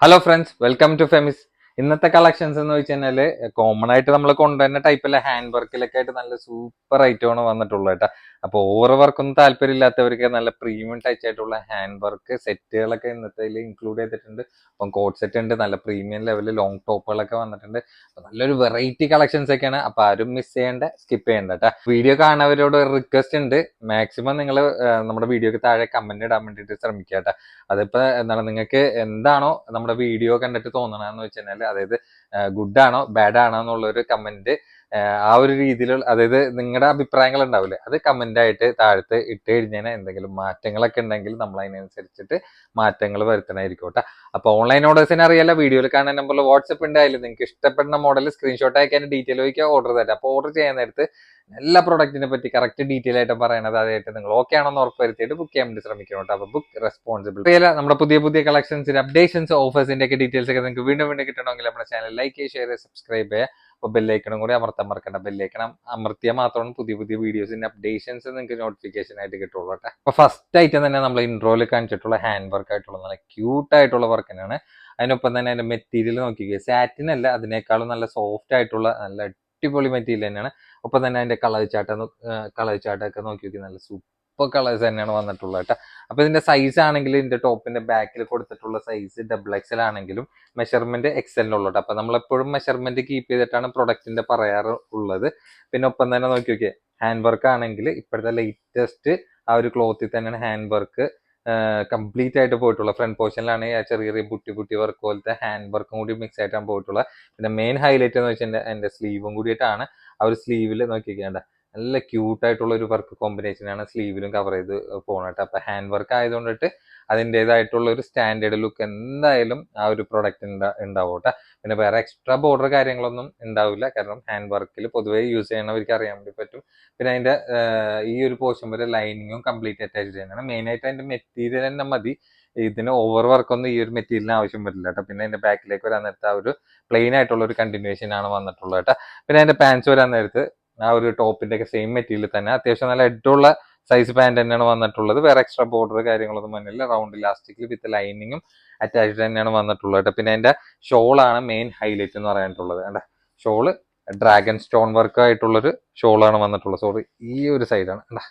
Hello friends, welcome to Femis. ഇന്നത്തെ collections എന്ന് വെച്ച് കഴിഞ്ഞാല് കോമൺ ആയിട്ട് നമ്മൾ കൊണ്ടുവരുന്ന ടൈപ്പിലെ ഹാൻഡ് വർക്കിലൊക്കെ ആയിട്ട് നല്ല സൂപ്പർ ഐറ്റമാണ് വന്നിട്ടുള്ളത് കേട്ടോ. അപ്പോൾ ഓവർ വർക്കൊന്നും താല്പര്യമില്ലാത്തവർക്ക് നല്ല പ്രീമിയം ടച്ച് ആയിട്ടുള്ള ഹാൻഡ് വർക്ക് സെറ്റുകളൊക്കെ ഇന്നത്തെ ഇൻക്ലൂഡ് ചെയ്തിട്ടുണ്ട്. അപ്പം കോട്ട് സെറ്റ് ഉണ്ട്, നല്ല പ്രീമിയം ലെവലിൽ ലോങ് ടോപ്പുകളൊക്കെ വന്നിട്ടുണ്ട്. അപ്പൊ നല്ലൊരു വെറൈറ്റി കളക്ഷൻസ് ഒക്കെയാണ്. അപ്പൊ ആരും മിസ് ചെയ്യേണ്ട, സ്കിപ്പ് ചെയ്യേണ്ട കേട്ടോ. വീഡിയോ കാണുന്നവരോട് റിക്വസ്റ്റ് ഉണ്ട്, മാക്സിമം നിങ്ങൾ നമ്മുടെ വീഡിയോക്ക് താഴെ കമന്റ് ഇടാൻ വേണ്ടിയിട്ട് ശ്രമിക്കുക കേട്ടോ. അതിപ്പോ എന്താണ് നിങ്ങൾക്ക് എന്താണോ നമ്മുടെ വീഡിയോ കണ്ടിട്ട് തോന്നണമെന്ന് വെച്ച് കഴിഞ്ഞാൽ, അതായത് ഗുഡ് ആണോ ബാഡ് ആണോ എന്നുള്ള ഒരു കമന്റ് ആ ഒരു രീതിയിലുള്ള, അതായത് നിങ്ങളുടെ അഭിപ്രായങ്ങൾ ഉണ്ടാവില്ലേ, അത് കമന്റ് ആയിട്ട് താഴത്ത് ഇട്ട് കഴിഞ്ഞാൽ എന്തെങ്കിലും മാറ്റങ്ങളൊക്കെ ഉണ്ടെങ്കിൽ നമ്മൾ അതിനനുസരിച്ചിട്ട് മാറ്റങ്ങൾ വരുത്തണമായിരിക്കും കേട്ടോ. അപ്പൊ ഓൺലൈൻ ഓർഡേഴ്സിന് അറിയാലോ, വീഡിയോയിൽ കാണുന്ന നമ്പറിൽ വാട്സ്ആപ്പ് ഉണ്ടായാലും നിങ്ങൾക്ക് ഇഷ്ടപ്പെടുന്ന മോഡൽ സ്ക്രീൻഷോട്ട് അയക്കാൻ ഡീറ്റെയിൽ വയ്ക്കുക, ഓർഡർ തരാം. അപ്പോൾ ഓർഡർ ചെയ്യാൻ നേരത്ത് എല്ലാ പ്രൊഡക്റ്റിനെ പറ്റി കറക്റ്റ് ഡീറ്റെയിൽ ആയിട്ട് പറയണത്, അതായിട്ട് നിങ്ങൾ ഓക്കെ ആണെന്ന് ഉറപ്പ് വരുത്തിയിട്ട് ബുക്ക് ചെയ്യാൻ വേണ്ടി ശ്രമിക്കണം കേട്ടോ. അപ്പൊ ബുക്ക് റെസ്പോൺസിബിൾ. നമ്മുടെ പുതിയ പുതിയ കളക്ഷൻസിന്റെ അപ്ഡേഷൻസ്, ഓഫേഴ്സിന്റെ ഒക്കെ ഡീറ്റെയിൽസ് ഒക്കെ നിങ്ങൾക്ക് വീണ്ടും വീണ്ടും കിട്ടണമെങ്കിൽ നമ്മുടെ ചാനൽ ലൈക്ക് ചെയ്യുക, ഷെയർ ചെയ്യുക, സബ്സ്ക്രൈബ് ചെയ്യുക. അപ്പോൾ ബെല്ലൈക്കണം കൂടി അമർത്താൻ മറക്കണ്ട. ബെല്ലൈക്കണം അമർത്തിയാൽ മാത്രമാണ് പുതിയ പുതിയ വീഡിയോസിന്റെ അപ്ഡേഷൻസ് നിങ്ങൾക്ക് നോട്ടിഫിക്കേഷൻ ആയിട്ട് കിട്ടുള്ളൂ കേട്ടോ. അപ്പൊ ഫസ്റ്റ് ഐറ്റം തന്നെ നമ്മൾ ഇൻട്രോയിൽ കാണിച്ചിട്ടുള്ള ഹാൻഡ് വർക്ക് ആയിട്ടുള്ള നല്ല ക്യൂട്ട് ആയിട്ടുള്ള വർക്ക് തന്നെയാണ്. അതിനൊപ്പം തന്നെ അതിന്റെ മെറ്റീരിയൽ നോക്കിക്കുക, സാറ്റിൻ അല്ല, അതിനേക്കാളും നല്ല സോഫ്റ്റ് ആയിട്ടുള്ള നല്ല അടിപൊളി മെറ്റീരിയൽ തന്നെയാണ്. ഒപ്പം തന്നെ അതിന്റെ കളർ ചാട്ടൊക്കെ നോക്കി നോക്കി നല്ല സൂപ്പർ കളേഴ്സ് തന്നെയാണ് വന്നിട്ടുള്ളത് കേട്ടോ. അപ്പൊ ഇതിന്റെ സൈസ് ആണെങ്കിൽ ഇതിന്റെ ടോപ്പിന്റെ ബാക്കിൽ കൊടുത്തിട്ടുള്ള സൈസ് XXL ആണെങ്കിലും മെഷർമെന്റ് XL അപ്പൊ നമ്മളെപ്പോഴും മെഷർമെന്റ് കീപ്പ് ചെയ്തിട്ടാണ് പ്രൊഡക്റ്റിന്റെ പറയാറ് ഉള്ളത്. പിന്നെ ഒപ്പം തന്നെ നോക്കി നോക്കിയേ, ഹാൻഡ് വർക്ക് ആണെങ്കിൽ ഇപ്പോഴത്തെ ലേറ്റസ്റ്റ് ആ ഒരു ക്ലോത്തിൽ തന്നെയാണ് ഹാൻഡ് വർക്ക് കംപ്ലീറ്റ് ആയിട്ട് പോയിട്ടുള്ള. ഫ്രണ്ട് പോർഷനിലാണ് ചെറിയ ചെറിയ ബുട്ടി വർക്ക് പോലത്തെ ഹാൻഡ് വർക്കും കൂടി മിക്സ് ആയിട്ടാണ് പോയിട്ടുള്ളത്. പിന്നെ മെയിൻ ഹൈലൈറ്റ് എന്ന് വെച്ചാൽ എന്റെ സ്ലീവും കൂടിയിട്ടാണ്. ആ ഒരു സ്ലീവിൽ നോക്കിക്കേണ്ട നല്ല ക്യൂട്ട് ആയിട്ടുള്ള ഒരു വർക്ക് കോമ്പിനേഷനാണ് സ്ലീവിലും കവർ ചെയ്ത് പോകണട്ട്. അപ്പൊ ഹാൻഡ് വർക്ക് ആയതുകൊണ്ടിട്ട് അതിൻ്റെതായിട്ടുള്ള ഒരു സ്റ്റാൻഡേർഡ് ലുക്ക് എന്തായാലും ആ ഒരു പ്രൊഡക്റ്റ് ഉണ്ടാവും കേട്ടോ. പിന്നെ വേറെ എക്സ്ട്രാ ബോർഡർ കാര്യങ്ങളൊന്നും ഉണ്ടാവില്ല, കാരണം ഹാൻഡ് വർക്കിൽ പൊതുവേ യൂസ് ചെയ്യണവർക്ക് അറിയാൻ വേണ്ടി പറ്റും. പിന്നെ അതിന്റെ ഈ ഒരു പോർഷൻ വരെ ലൈനിങ്ങും കംപ്ലീറ്റ് അറ്റാച്ച് ചെയ്യാനാണ്. മെയിൻ ആയിട്ട് അതിന്റെ മെറ്റീരിയൽ തന്നെ മതി, ഇതിന് ഓവർ വർക്കൊന്നും ഈ ഒരു മെറ്റീരിയലിന് ആവശ്യം വരില്ല കേട്ടോ. പിന്നെ അതിന്റെ ബാക്കിലേക്ക് വരാൻ നേരത്തെ ആ ഒരു പ്ലെയിൻ ആയിട്ടുള്ള ഒരു കണ്ടിന്യൂഷൻ ആണ് വന്നിട്ടുള്ളത് കേട്ടോ. പിന്നെ അതിന്റെ പാൻസ് വരാൻ നേരത്ത് ആ ഒരു ടോപ്പിന്റെ ഒക്കെ സെയിം മെറ്റീരിയൽ തന്നെ അത്യാവശ്യം നല്ല ഹെഡുള്ള സൈസ് പാന്റ് തന്നെയാണ് വന്നിട്ടുള്ളത്. വേറെ എക്സ്ട്രാ ബോർഡർ കാര്യങ്ങളൊന്നും വന്നില്ല. റൗണ്ട് ഇലാസ്റ്റിക്കിൽ വിത്ത് ലൈനിങ്ങും അറ്റാച്ച്ഡ് തന്നെയാണ് വന്നിട്ടുള്ളത് കേട്ടോ. പിന്നെ അതിന്റെ ഷോളാണ് മെയിൻ ഹൈലൈറ്റ് എന്ന് പറയാനുള്ളത്. കണ്ട ഷോള് ഡ്രാഗൺ സ്റ്റോൺ വർക്ക് ആയിട്ടുള്ളൊരു ഷോളാണ് വന്നിട്ടുള്ളത്. സോറി, ഈ ഒരു സൈഡാണ്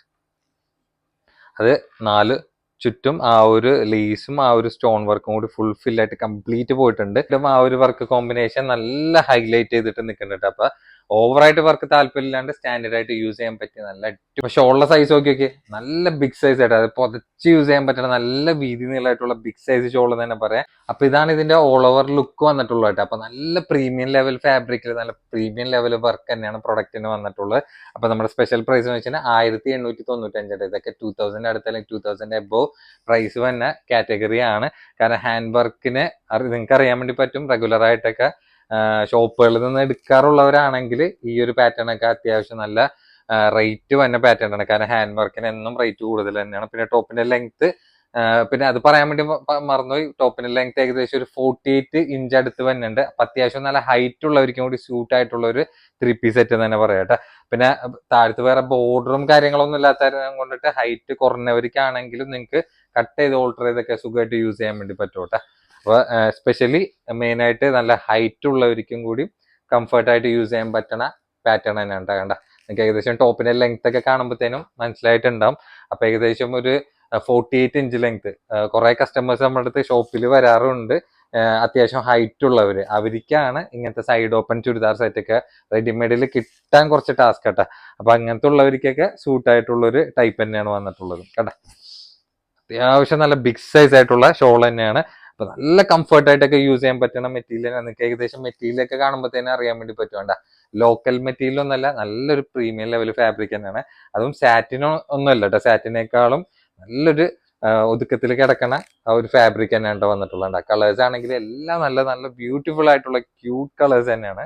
അത് 4 ചുറ്റും ആ ഒരു ലേസും ആ ഒരു സ്റ്റോൺ വർക്കും കൂടി ഫുൾഫിൽ ആയിട്ട് കംപ്ലീറ്റ് പോയിട്ടുണ്ട്. ആ ഒരു വർക്ക് കോമ്പിനേഷൻ നല്ല ഹൈലൈറ്റ് ചെയ്തിട്ട് നിൽക്കുന്നുണ്ട്. അപ്പൊ ഓവറായിട്ട് വർക്ക് താല്പര്യമില്ലാണ്ട് സ്റ്റാൻഡേർഡ് ആയിട്ട് യൂസ് ചെയ്യാൻ പറ്റിയ നല്ല ഷോളിന്റെ സൈസ് നോക്കി നല്ല ബിഗ് സൈസ് ആയിട്ട്, അത് പുതച്ച് യൂസ് ചെയ്യാൻ പറ്റുന്ന നല്ല വീതി നീളമായിട്ടുള്ള ബിഗ് സൈസ് ഷോൾ തന്നെ പറയാം. അപ്പൊ ഇതാണ് ഇതിന്റെ ഓൾ ഓവർ ലുക്ക് വന്നിട്ടുള്ളത് കേട്ടോ. അപ്പൊ നല്ല പ്രീമിയം ലെവൽ ഫാബ്രിക്കിൽ നല്ല പ്രീമിയം ലെവൽ വർക്ക് തന്നെയാണ് പ്രൊഡക്റ്റിന് വന്നിട്ടുള്ളത്. അപ്പൊ നമ്മുടെ സ്പെഷ്യൽ പ്രൈസ് എന്ന് വെച്ചാൽ 1895. ഇതൊക്കെ 2000 അടുത്ത് അല്ലെങ്കിൽ 2000 എബോവ് പ്രൈസ് വന്ന കാറ്റഗറി ആണ്. കാരണം ഹാൻഡ് വർക്കിന് നിങ്ങൾക്ക് അറിയാൻ വേണ്ടി പറ്റും, റെഗുലർ ആയിട്ടൊക്കെ ഷോപ്പുകളിൽ നിന്ന് എടുക്കാറുള്ളവരാണെങ്കിൽ ഈ ഒരു പാറ്റേൺ ഒക്കെ അത്യാവശ്യം നല്ല റേറ്റ് വന്ന പാറ്റേൺ ആണ്. കാരണം ഹാൻഡ് വർക്കിന് എന്നും റേറ്റ് കൂടുതൽ തന്നെയാണ്. പിന്നെ ടോപ്പിന്റെ ലെങ്ത്, പിന്നെ അത് പറയാൻ വേണ്ടി മറന്നുപോയി, ടോപ്പിന്റെ ലെങ്ത് ഏകദേശം ഒരു 48 ഇഞ്ച് അടുത്ത് വരുന്നുണ്ട്. അപ്പൊ അത്യാവശ്യം നല്ല ഹൈറ്റ് ഉള്ളവർക്കും കൂടി സ്യൂട്ട് ആയിട്ടുള്ള ഒരു 3 പീസ് സെറ്റ് തന്നെ പറയാട്ടെ. പിന്നെ താഴത്ത് വേറെ ബോർഡറും കാര്യങ്ങളൊന്നും ഇല്ലാത്ത കൊണ്ടിട്ട് ഹൈറ്റ് കുറഞ്ഞവർക്കാണെങ്കിലും നിങ്ങൾക്ക് കട്ട് ചെയ്ത് ഓൾട്ടർ ചെയ്തൊക്കെ സുഖമായിട്ട് യൂസ് ചെയ്യാൻ വേണ്ടി പറ്റൂട്ടെ. അപ്പൊ എസ്പെഷ്യലി മെയിൻ ആയിട്ട് നല്ല ഹൈറ്റ് ഉള്ളവർക്കും കൂടി കംഫർട്ട് ആയിട്ട് യൂസ് ചെയ്യാൻ പറ്റണ പാറ്റേൺ തന്നെയാണ് കണ്ട. നിങ്ങൾക്ക് ഏകദേശം ടോപ്പിന്റെ ലെങ്ത് ഒക്കെ കാണുമ്പോഴത്തേനും മനസ്സിലായിട്ടുണ്ടാവും. അപ്പൊ ഏകദേശം ഒരു 48 ഇഞ്ച് ലെങ്ത്. കുറെ കസ്റ്റമേഴ്സ് നമ്മുടെ അടുത്ത് ഷോപ്പിൽ വരാറുണ്ട്, അത്യാവശ്യം ഹൈറ്റ് ഉള്ളവര്. അവർക്കാണ് ഇങ്ങനത്തെ സൈഡ് ഓപ്പൺ ചുരിദാർ സെറ്റ് ഒക്കെ റെഡിമെയ്ഡിൽ കിട്ടാൻ കുറച്ച് ടാസ്ക് കേട്ടോ. അപ്പൊ അങ്ങനത്തെ ഉള്ളവർക്കൊക്കെ സൂട്ട് ആയിട്ടുള്ള ഒരു ടൈപ്പ് തന്നെയാണ് വന്നിട്ടുള്ളത് കേട്ടോ. അത്യാവശ്യം നല്ല ബിഗ് സൈസ് ആയിട്ടുള്ള ഷോൾ തന്നെയാണ്. അപ്പൊ നല്ല കംഫർട്ട് ആയിട്ടൊക്കെ യൂസ് ചെയ്യാൻ പറ്റുന്ന മെറ്റീരിയൽ. നിങ്ങൾക്ക് ഏകദേശം മെറ്റീരിയൽ ഒക്കെ കാണുമ്പോഴത്തേനും അറിയാൻ വേണ്ടി പറ്റുവേണ്ട, ലോക്കൽ മെറ്റീരിയൽ ഒന്നല്ല, നല്ലൊരു പ്രീമിയം ലെവൽ ഫാബ്രിക് തന്നെയാണ്. അതും സാറ്റിനോ ഒന്നുമല്ല കേട്ടോ, സാറ്റിനേക്കാളും നല്ലൊരു ഒതുക്കത്തിൽ കിടക്കണ ആ ഒരു ഫാബ്രിക് തന്നെയാണ് വന്നിട്ടുള്ളത്. കളേഴ്സ് ആണെങ്കിൽ എല്ലാം നല്ല നല്ല ബ്യൂട്ടിഫുൾ ആയിട്ടുള്ള ക്യൂട്ട് കളേഴ്സ് തന്നെയാണ്.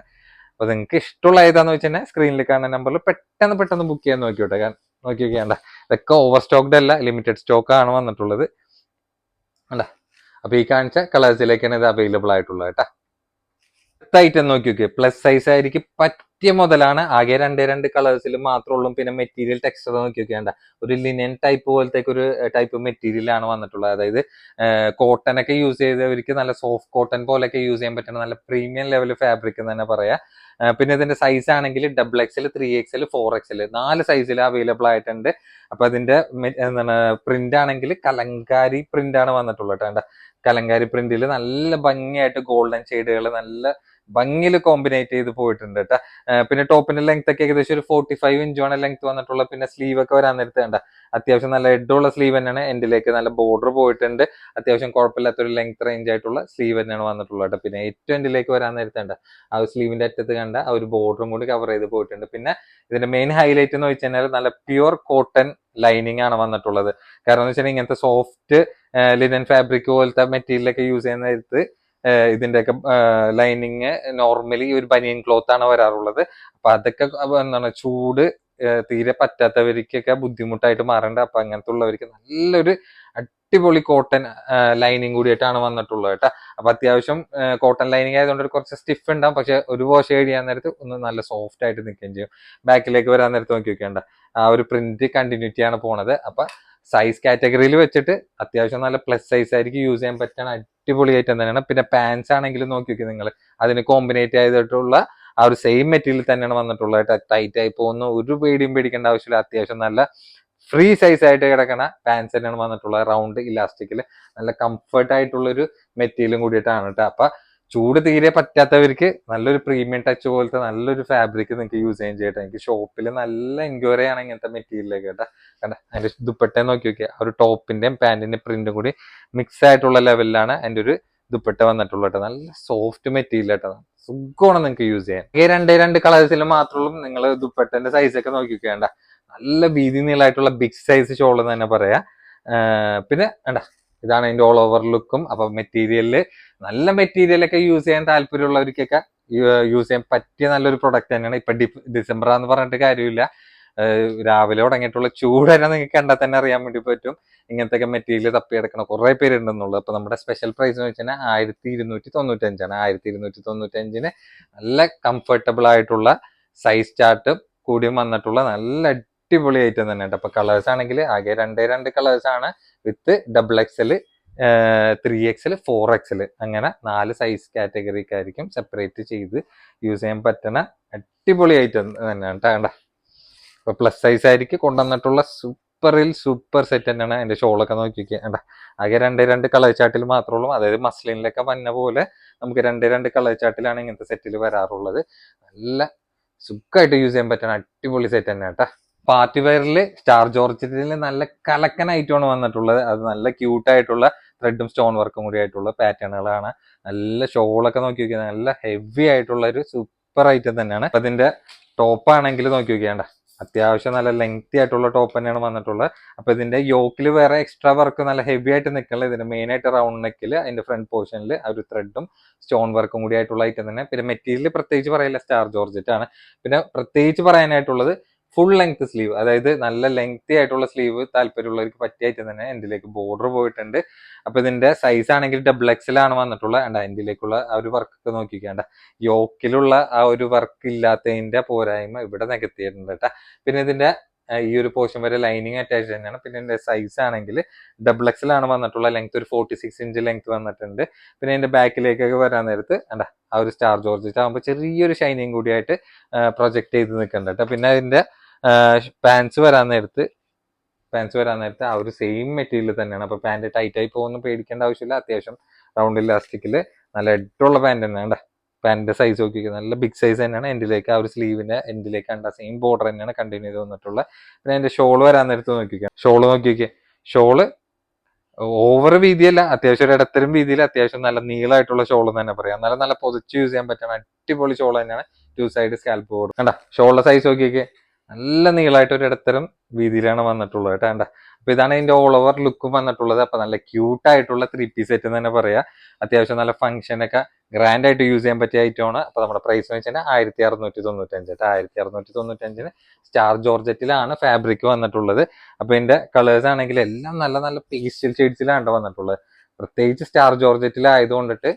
അപ്പൊ നിങ്ങൾക്ക് ഇഷ്ടമുള്ള ഏതാന്ന് വെച്ചാൽ സ്ക്രീനിൽ കാണുന്ന നമ്പറിൽ പെട്ടെന്ന് ബുക്ക് ചെയ്യാൻ നോക്കിയോട്ടെ. നോക്കി നോക്കിയാണ്ട, ഇതൊക്കെ ഓവർ സ്റ്റോക്ഡ് അല്ല, ലിമിറ്റഡ് സ്റ്റോക്ക് ആണ് വന്നിട്ടുള്ളത്. അല്ല, അപ്പൊ ഈ കാണിച്ച കളേഴ്സിലേക്കാണ് ഇത് അവൈലബിൾ ആയിട്ടുള്ളത് കേട്ടോ. അടുത്ത ഐറ്റം നോക്കി നോക്കിയേ, പ്ലസ് സൈസ് ആയിരിക്കും പറ്റിയ മുതലാണ്. ആകെ രണ്ട് കളേഴ്സിൽ മാത്രമേ ഉള്ളൂ. പിന്നെ മെറ്റീരിയൽ ടെക്സ്ചർ നോക്കി നോക്കിയാണ്ട ഒരു ലിനൻ ടൈപ്പ് പോലത്തെ ഒരു ടൈപ്പ് മെറ്റീരിയൽ ആണ് വന്നിട്ടുള്ളത്. അതായത് കോട്ടൺ ഒക്കെ യൂസ് ചെയ്തവർക്ക് നല്ല സോഫ്റ്റ് കോട്ടൺ പോലെയൊക്കെ യൂസ് ചെയ്യാൻ പറ്റുന്ന നല്ല പ്രീമിയം ലെവൽ ഫാബ്രിക് എന്ന് തന്നെ പറയാം. പിന്നെ ഇതിന്റെ സൈസ് ആണെങ്കിൽ XXL, 3XL, 4XL 4 സൈസിൽ അവൈലബിൾ ആയിട്ടുണ്ട്. അപ്പൊ അതിന്റെ എന്താണ് പ്രിന്റ് ആണെങ്കിൽ കലങ്കാരി പ്രിന്റ് ആണ് വന്നിട്ടുള്ളത് കേട്ടോ. കലങ്കാരി പ്രിന്റിൽ നല്ല ഭംഗിയായിട്ട് ഗോൾഡൻ ഷെയ്ഡുകൾ നല്ല ഭംഗിയിൽ കോമ്പിനേറ്റ് ചെയ്ത് പോയിട്ടുണ്ട് കേട്ടോ. പിന്നെ ടോപ്പിന്റെ ലെങ്ത് ഒക്കെ ഏകദേശം ഒരു 45 ഇഞ്ചാണ് ലെങ്ത് വന്നിട്ടുള്ളത്. പിന്നെ സ്ലീവ് ഒക്കെ വരാൻ നേരത്തെ വേണ്ട അത്യാവശ്യം നല്ല എഡുള്ള സ്ലീവ് തന്നെയാണ്. എൻഡിലേക്ക് നല്ല ബോർഡർ പോയിട്ടുണ്ട്. അത്യാവശ്യം കുഴപ്പമില്ലാത്തൊരു ലെങ്ത് റേഞ്ച് ആയിട്ടുള്ള സ്ലീവ് തന്നെയാണ് വന്നിട്ടുള്ളത് കേട്ടോ. പിന്നെ ഏറ്റവും എൻഡിലേക്ക് വരാൻ നേരത്തെ വേണ്ട ആ ഒരു സ്ലീവിന്റെ അറ്റത്ത് കണ്ട ആ ഒരു ബോർഡറും കൂടി കവർ ചെയ്ത് പോയിട്ടുണ്ട്. പിന്നെ ഇതിന്റെ മെയിൻ ഹൈലൈറ്റ് എന്ന് വെച്ച് കഴിഞ്ഞാൽ നല്ല പ്യുവർ കോട്ടൺ ലൈനിങ് ആണ് വന്നിട്ടുള്ളത്. കാരണം എന്ന് വെച്ചാൽ ഇങ്ങനത്തെ സോഫ്റ്റ് ലിനൻ ഫാബ്രിക് പോലത്തെ മെറ്റീരിയലൊക്കെ യൂസ് ചെയ്യുന്ന നേരത്ത് ഇതിന്റെയൊക്കെ ലൈനിങ് നോർമലി ഒരു ബനിയൻ ക്ലോത്ത് ആണ് വരാറുള്ളത്. അപ്പൊ അതൊക്കെ എന്താണ് ചൂട് തീരെ പറ്റാത്തവർക്കൊക്കെ ബുദ്ധിമുട്ടായിട്ട് മാറേണ്ട. അപ്പൊ അങ്ങനത്തെ ഉള്ളവർക്ക് നല്ലൊരു അടിപൊളി കോട്ടൺ ലൈനിങ് കൂടിയിട്ടാണ് വന്നിട്ടുള്ളത് കേട്ടോ. അപ്പൊ അത്യാവശ്യം കോട്ടൺ ലൈനിങ് ആയതുകൊണ്ട് കുറച്ച് സ്റ്റിഫ് ഉണ്ടാവും. പക്ഷെ ഒരു വാഷ് ചെയ്യാൻ നേരത്ത് ഒന്ന് നല്ല സോഫ്റ്റ് ആയിട്ട് നിൽക്കുകയും ചെയ്യും. ബാക്കിലേക്ക് വരാൻ നേരത്ത് നോക്കി വെക്കേണ്ട ആ ഒരു പ്രിന്റ് കണ്ടിന്യൂറ്റി ആണ് പോണത്. അപ്പൊ സൈസ് കാറ്റഗറിയിൽ വെച്ചിട്ട് അത്യാവശ്യം നല്ല പ്ലസ് സൈസ് ആയിരിക്കും യൂസ് ചെയ്യാൻ പറ്റുന്ന അടിപൊളി ഐറ്റം തന്നെയാണ്. പിന്നെ പാൻസ് ആണെങ്കിലും നോക്കി നോക്കി നിങ്ങൾ അതിന് കോമ്പിനേറ്റ് ചെയ്തിട്ടുള്ള ആ ഒരു സെയിം മെറ്റീരിയൽ തന്നെയാണ് വന്നിട്ടുള്ളത്. ടൈറ്റ് ആയി പോകുന്ന ഒരു പേടിയും പേടിക്കേണ്ട ആവശ്യമില്ല. അത്യാവശ്യം നല്ല ഫ്രീ സൈസ് ആയിട്ട് കിടക്കണ പാൻസ് തന്നെയാണ് വന്നിട്ടുള്ളത്. റൗണ്ട് ഇലാസ്റ്റിക്കിൽ നല്ല കംഫർട്ട് ആയിട്ടുള്ള ഒരു മെറ്റീരിയലും കൂടിയിട്ടാണ് കേട്ടോ. അപ്പൊ ചൂട് തീരെ പറ്റാത്തവർക്ക് നല്ലൊരു പ്രീമിയം ടച്ച് പോലത്തെ നല്ലൊരു ഫാബ്രിക് നിങ്ങൾക്ക് യൂസ് ചെയ്യാൻ ചെയ്യട്ടെ. എനിക്ക് ഷോപ്പിൽ നല്ല എൻക്വയറി ആണ് ഇങ്ങനത്തെ മെറ്റീരിയലൊക്കെ കേട്ടോ. കണ്ട അതിന്റെ ദുപ്പട്ട നോക്കി നോക്കിയാൽ ആ ഒരു ടോപ്പിന്റെയും പാന്റിന്റെയും പ്രിന്റും കൂടി മിക്സ് ആയിട്ടുള്ള ലെവലിലാണ് അതിന്റെ ഒരു ദുപ്പട്ട വന്നിട്ടുള്ളത്. നല്ല സോഫ്റ്റ് മെറ്റീരിയൽ കേട്ടോ. സുഖമാണ് നിങ്ങൾക്ക് യൂസ് ചെയ്യാൻ. ഈ രണ്ട് കളേഴ്സിൽ മാത്രമുള്ളൂ. നിങ്ങൾ ദുപ്പട്ടന്റെ സൈസ് ഒക്കെ നോക്കി നോക്കിയാണ്ട നല്ല വീതി നീളായിട്ടുള്ള ബിഗ് സൈസ് ഷോൾ എന്ന് തന്നെ പറയാം. പിന്നെ വേണ്ട ഇതാണ് അതിന്റെ ഓൾ ഓവർ ലുക്കും. അപ്പൊ മെറ്റീരിയലില് നല്ല മെറ്റീരിയലൊക്കെ യൂസ് ചെയ്യാൻ താല്പര്യമുള്ളവർക്കൊക്കെ യൂസ് ചെയ്യാൻ പറ്റിയ നല്ലൊരു പ്രൊഡക്റ്റ് തന്നെയാണ്. ഇപ്പൊ ഡിസംബർ എന്ന് പറഞ്ഞിട്ട് കാര്യമില്ല. രാവിലെ തുടങ്ങിയിട്ടുള്ള ചൂട് തന്നെ നിങ്ങൾക്ക് കണ്ടാൽ തന്നെ അറിയാൻ വേണ്ടി പറ്റും. ഇങ്ങനത്തെ മെറ്റീരിയൽ തപ്പിയെടുക്കണ കുറെ പേരുണ്ടെന്നുള്ളത്. അപ്പൊ നമ്മുടെ സ്പെഷ്യൽ പ്രൈസ് എന്ന് വെച്ചാൽ 1295 1295 നല്ല കംഫർട്ടബിൾ ആയിട്ടുള്ള സൈസ് ചാർട്ട് കൂടിയും വന്നിട്ടുള്ള നല്ല അടിപൊളി ഐറ്റം തന്നെ കേട്ടോ. അപ്പൊ കളേഴ്സ് ആണെങ്കിൽ ആകെ രണ്ട് കളേഴ്സ് ആണ് വിത്ത് XXL, 3XL, 4XL അങ്ങനെ 4 സൈസ് കാറ്റഗറിക്കായിരിക്കും സെപ്പറേറ്റ് ചെയ്ത് യൂസ് ചെയ്യാൻ പറ്റുന്ന അടിപൊളി ഐറ്റം തന്നെയാണ് കേട്ടോ. അപ്പൊ പ്ലസ് സൈസ് ആയിരിക്കും കൊണ്ടുവന്നിട്ടുള്ള സൂപ്പർ സെറ്റ് തന്നെയാണ്. അതിന്റെ ഷോളൊക്കെ നോക്കി നോക്കിയാ ആകെ രണ്ട് കളർ ചാർട്ടിൽ മാത്രമേ ഉള്ളൂ. അതായത് മസ്ലിനിലൊക്കെ വന്ന പോലെ നമുക്ക് രണ്ട് കളർ ചാർട്ടിലാണ് ഇങ്ങനത്തെ സെറ്റിൽ വരാറുള്ളത്. നല്ല സുഖമായിട്ട് യൂസ് ചെയ്യാൻ പറ്റുന്ന അടിപൊളി സെറ്റ് തന്നെ കേട്ടോ. പാർട്ടി വെയറിൽ സ്റ്റാർ ജോർജറ്റിൽ നല്ല കലക്കൻ ഐറ്റമാണ് വന്നിട്ടുള്ളത്. അത് നല്ല ക്യൂട്ടായിട്ടുള്ള ത്രെഡും സ്റ്റോൺ വർക്കും കൂടി ആയിട്ടുള്ള പാറ്റേണുകളാണ്. നല്ല ഷോളൊക്കെ നോക്കി നോക്കിയാൽ നല്ല ഹെവി ആയിട്ടുള്ള ഒരു സൂപ്പർ ഐറ്റം തന്നെയാണ്. അപ്പൊ അതിന്റെ ടോപ്പ് ആണെങ്കിൽ നോക്കി നോക്കിയാണ്ട അത്യാവശ്യം നല്ല ലെങ്തി ആയിട്ടുള്ള ടോപ്പ് തന്നെയാണ് വന്നിട്ടുള്ളത്. അപ്പൊ ഇതിന്റെ യോക്കിൽ വേറെ എക്സ്ട്രാ വർക്ക് നല്ല ഹെവി ആയിട്ട് നിൽക്കുന്നത്. ഇതിന്റെ മെയിൻ ആയിട്ട് റൗണ്ട് നെക്കിൽ അതിന്റെ ഫ്രണ്ട് പോർഷനിൽ ആ ഒരു ത്രെഡും സ്റ്റോൺ വർക്കും കൂടി ആയിട്ടുള്ള ഐറ്റം തന്നെ. പിന്നെ മെറ്റീരിയൽ പ്രത്യേകിച്ച് പറയില്ല, സ്റ്റാർ ജോർജറ്റ് ആണ്. പിന്നെ പ്രത്യേകിച്ച് പറയാനായിട്ടുള്ളത് ഫുൾ ലെങ്ത് സ്ലീവ്, അതായത് നല്ല ലെങ്തി ആയിട്ടുള്ള സ്ലീവ് താല്പര്യമുള്ളവർക്ക് പറ്റിയ ഐറ്റം തന്നെ. എന്തിലേക്ക് ബോർഡർ പോയിട്ടുണ്ട്. അപ്പൊ ഇതിന്റെ സൈസ് ആണെങ്കിൽ XXL ആണ് വന്നിട്ടുള്ളത്. ആൻഡ് അതിലേക്കുള്ള ആ ഒരു വർക്ക് ഒക്കെ നോക്കിക്കാണ്ട യോക്കിലുള്ള ആ ഒരു വർക്ക് ഇല്ലാത്തതിന്റെ പോരായ്മ ഇവിടെ നികത്തിയിട്ടുണ്ട് കേട്ടോ. പിന്നെ ഇതിന്റെ ഈ ഒരു പോർഷൻ വരെ ലൈനിങ് അറ്റാച്ച് തന്നെയാണ്. പിന്നെ ഇതിന്റെ സൈസ് ആണെങ്കിൽ XXL ആണ് വന്നിട്ടുള്ള ലെങ്ത് ഒരു 46 ഇഞ്ച് ലെങ്ത് വന്നിട്ടുണ്ട്. പിന്നെ ഇതിന്റെ ബാക്കിലേക്കൊക്കെ വരാൻ നേരത്ത് ആ ഒരു സ്റ്റാർ ജോർജറ്റ് ആകുമ്പോൾ ചെറിയൊരു ഷൈനിങ് കൂടിയായിട്ട് പ്രൊജക്ട് ചെയ്ത് നിൽക്കുന്നുണ്ട് കേട്ടോ. പിന്നെ അതിന്റെ പാൻസ് വരാൻ നേരത്ത് ആ ഒരു സെയിം മെറ്റീരിയൽ തന്നെയാണ്. അപ്പൊ പാന്റ് ടൈറ്റ് ആയി പോകുന്ന പേടിക്കേണ്ട ആവശ്യമില്ല. അത്യാവശ്യം റൗണ്ട് ഇലാസ്റ്റിക്കില് നല്ല എഡുള്ള പാന്റ് തന്നെയാണ്. പാന്റിന്റെ സൈസ് നോക്കിക്കുക നല്ല ബിഗ് സൈസ് തന്നെയാണ്. എൻഡിലേക്ക് ആ ഒരു സ്ലീവിന്റെ എൻഡിലേക്ക് കണ്ട സെയിം ബോർഡർ തന്നെയാണ് കണ്ടിന്യൂ ചെയ്ത് വന്നിട്ടുള്ളത്. പിന്നെ അതിന്റെ ഷോള് വരാൻ നേരത്ത് നോക്കിക്കുക. ഷോള് നോക്കിക്കുക. ഷോള് ഓവർ വീതിയല്ല, അത്യാവശ്യം ഒരു ഇടത്തരം വീതിയിൽ അത്യാവശ്യം നല്ല നീളമായിട്ടുള്ള ഷോൾ തന്നെ പറയാം. എന്നാലും നല്ല പൊതിച്ച് യൂസ് ചെയ്യാൻ പറ്റുന്ന അടിപൊളി ഷോൾ തന്നെയാണ്. 2 സൈഡ് സ്കാൽപ്പ് ബോർഡ് കണ്ട. ഷോളിന്റെ സൈസ് നോക്കിയൊക്കെ നല്ല നീളമായിട്ട് ഒരു ഇടത്തരം വീതിയിലാണ് വന്നിട്ടുള്ളത് കേട്ടോ. കണ്ട. അപ്പൊ ഇതാണ് ഇതിന്റെ ഓൾ ഓവർ ലുക്കും വന്നിട്ടുള്ളത്. അപ്പൊ നല്ല ക്യൂട്ടായിട്ടുള്ള 3 പീസ് സെറ്റ് തന്നെ പറയാം. അത്യാവശ്യം നല്ല ഫംഗ്ഷനൊക്കെ ഗ്രാൻഡ് ആയിട്ട് യൂസ് ചെയ്യാൻ പറ്റിയ ഐറ്റമാണ്. അപ്പൊ നമ്മുടെ പ്രൈസ് എന്ന് വെച്ചാൽ 1695 1695 സ്റ്റാർ ജോർജറ്റിലാണ് ഫാബ്രിക് വന്നിട്ടുള്ളത്. അപ്പൊ ഇതിന്റെ കളേഴ്സ് ആണെങ്കിൽ എല്ലാം നല്ല നല്ല പേസ്റ്റൽ ഷെയ്ഡ്സിലാണ് വന്നിട്ടുള്ളത്. പ്രത്യേകിച്ച് സ്റ്റാർ ജോർജറ്റിലായതുകൊണ്ടിട്ട്